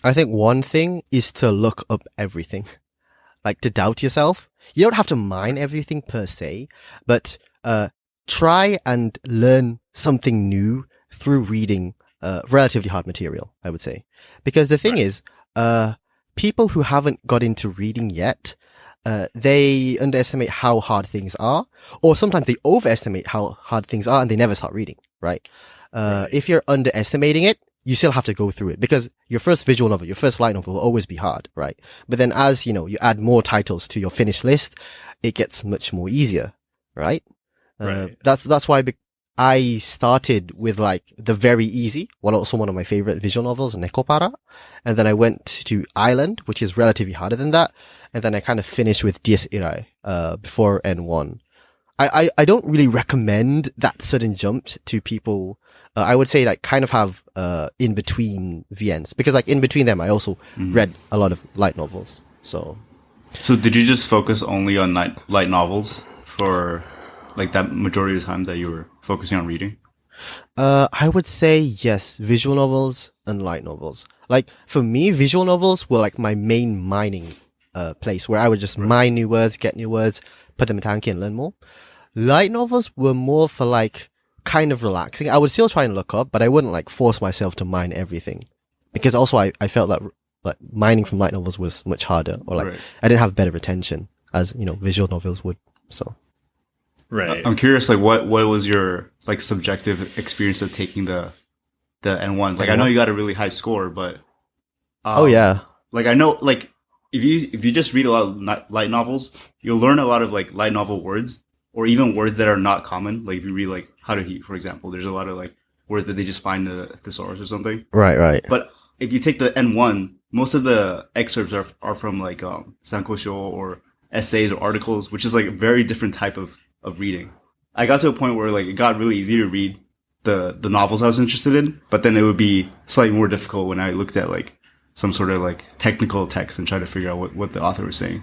I think one thing is to look up everything, like to doubt yourself. You don't have to mine everything per se, but try and learn something new through reading relatively hard material, I would say. Because the thing is, people who haven't got into reading yet, they underestimate how hard things are, or sometimes they overestimate how hard things are and they never start reading, right? If you're underestimating it, you still have to go through it because your first visual novel, your first light novel will always be hard, right? But then as, you add more titles to your finished list, it gets much more easier, right? That's why I started with like the very easy, also one of my favorite visual novels, KoreKara. And then I went to Island, which is relatively harder than that. And then I kind of finished with DS Irai, before N1. I don't really recommend that sudden jump to people. I would say like kind of have, in between VNs, because like in between them, I also read a lot of light novels. So did you just focus only on light novels for like that majority of the time that you were focusing on reading? I would say yes, visual novels and light novels. Like for me, visual novels were like my main mining, place where I would just mine new words, get new words, put them in Tanki and learn more. Light novels were more for like kind of relaxing. I would still try and look up, but I wouldn't like force myself to mine everything, because also I felt that like mining from light novels was much harder, or like I didn't have better retention as visual novels would. So I'm curious, like what was your like subjective experience of taking the N1? Like I know you got a really high score, but like I know like if you just read a lot of light novels, you'll learn a lot of like light novel words, or even words that are not common. Like if you read like How to Heat, for example, there's a lot of like words that they just find in the thesaurus or something. Right. But if you take the N1, most of the excerpts are from like sankosho or essays or articles, which is like a very different type of reading. I got to a point where like it got really easy to read the novels I was interested in, but then it would be slightly more difficult when I looked at like some sort of like technical text and tried to figure out what the author was saying.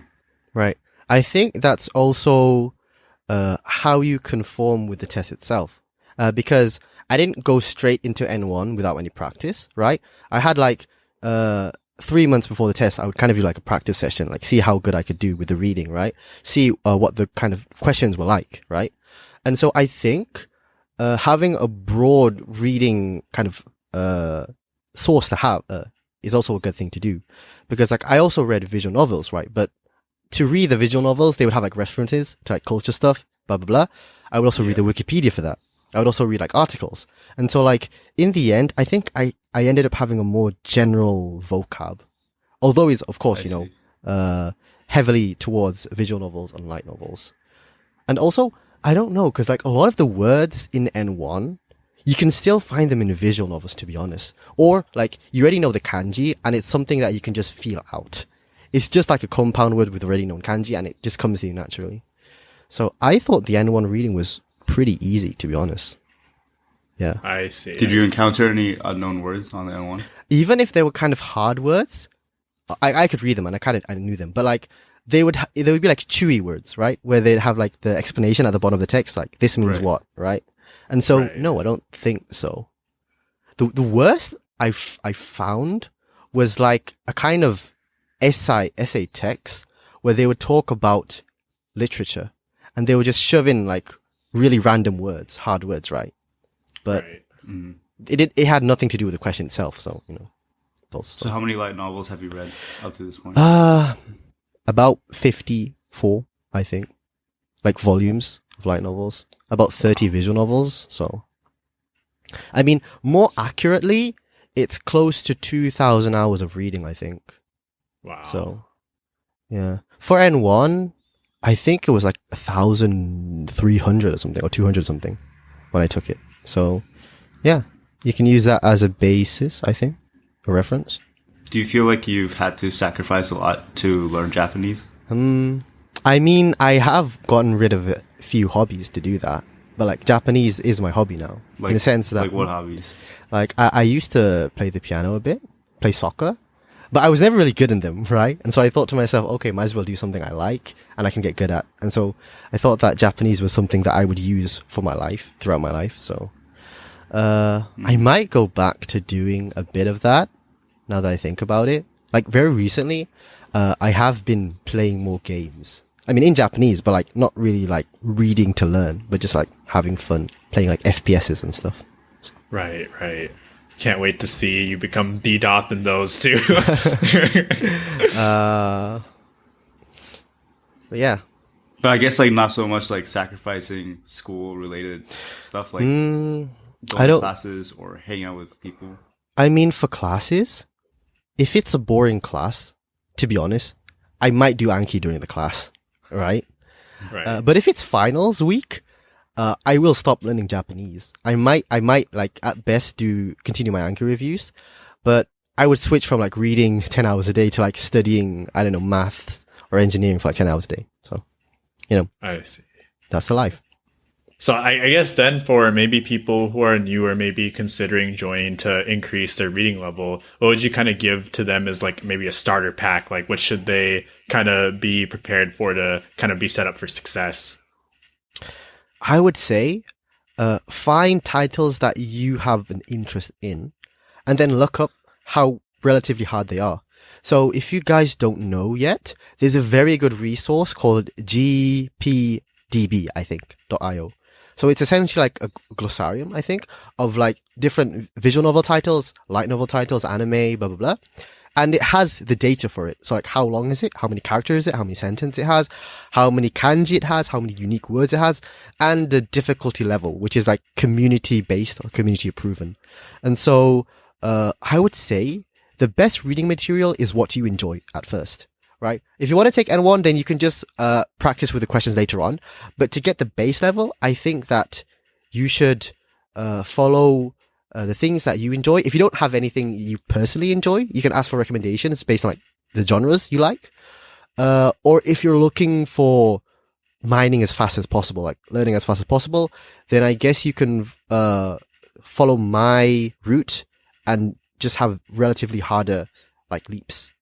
Right. I think that's also how you conform with the test itself. Because I didn't go straight into N1 without any practice, right? I had like 3 months before the test, I would kind of do like a practice session, like see how good I could do with the reading, right? See what the kind of questions were like, right? And so I think having a broad reading kind of source to have is also a good thing to do. Because like I also read visual novels, right? But to read the visual novels, they would have like references to like culture stuff, blah, blah, blah. I would also read the Wikipedia for that. I would also read like articles. And so like in the end, I think I ended up having a more general vocab. Although it's of course, heavily towards visual novels and light novels. And also, I don't know, because like a lot of the words in N1, you can still find them in visual novels, to be honest. Or like you already know the kanji and it's something that you can just feel out. It's just like a compound word with already known kanji and it just comes to you naturally. So I thought the N1 reading was pretty easy, to be honest. Yeah. I see. Did you encounter any unknown words on the N1? Even if they were kind of hard words, I could read them and I knew them. But like they would be like chewy words, right? Where they'd have like the explanation at the bottom of the text, like this means what, right? And so no, I don't think so. The worst I found was like a kind of essay text where they would talk about literature and they would just shove in like really random words, hard words, right? But it had nothing to do with the question itself, so So how many light novels have you read up to this point? About 54, I think. Like volumes of light novels. About 30 visual novels, so I mean, more accurately, it's close to 2,000 hours of reading, I think. Wow. So, yeah. For N1, I think it was like 1,300 or something, or 200 something when I took it. So, yeah, you can use that as a basis, I think, a reference. Do you feel like you've had to sacrifice a lot to learn Japanese? I mean, I have gotten rid of a few hobbies to do that. But like Japanese is my hobby now. Like, in the sense that... Like what hobbies? Like I used to play the piano a bit, play soccer. But I was never really good in them, right? And so I thought to myself, okay, might as well do something I like and I can get good at. And so I thought that Japanese was something that I would use for my life, throughout my life. So I might go back to doing a bit of that. now that I think about it. Like very recently, I have been playing more games. I mean, in Japanese, but like not really like reading to learn, but just like having fun playing like FPSs and stuff. Right, right. Can't wait to see you become the Doth in those too. But yeah. But I guess like not so much like sacrificing school related stuff like going to classes or hanging out with people. I mean, for classes, if it's a boring class, to be honest, I might do Anki during the class, right? Right. But if it's finals week, I will stop learning Japanese. I might like at best continue my Anki reviews, but I would switch from like reading 10 hours a day to like studying, I don't know, maths or engineering for like 10 hours a day. So, you know, I see. That's the life. So I guess then for maybe people who are new or maybe considering joining to increase their reading level, what would you kind of give to them as like maybe a starter pack? Like what should they kind of be prepared for to kind of be set up for success? I would say find titles that you have an interest in and then look up how relatively hard they are. So if you guys don't know yet, there's a very good resource called JLPT, I think, .io. So it's essentially like a glossarium, I think, of like different visual novel titles, light novel titles, anime, blah, blah, blah. And it has the data for it. So like how long is it? How many characters is it? How many sentences it has? How many kanji it has? How many unique words it has? And the difficulty level, which is like community based or community proven. And so, I would say the best reading material is what you enjoy at first, right? If you want to take N1, then you can just, practice with the questions later on. But to get the base level, I think that you should, follow the things that you enjoy. If you don't have anything you personally enjoy, you can ask for recommendations based on like the genres you like. Or if you're looking for mining as fast as possible, like learning as fast as possible, then I guess you can follow my route and just have relatively harder like leaps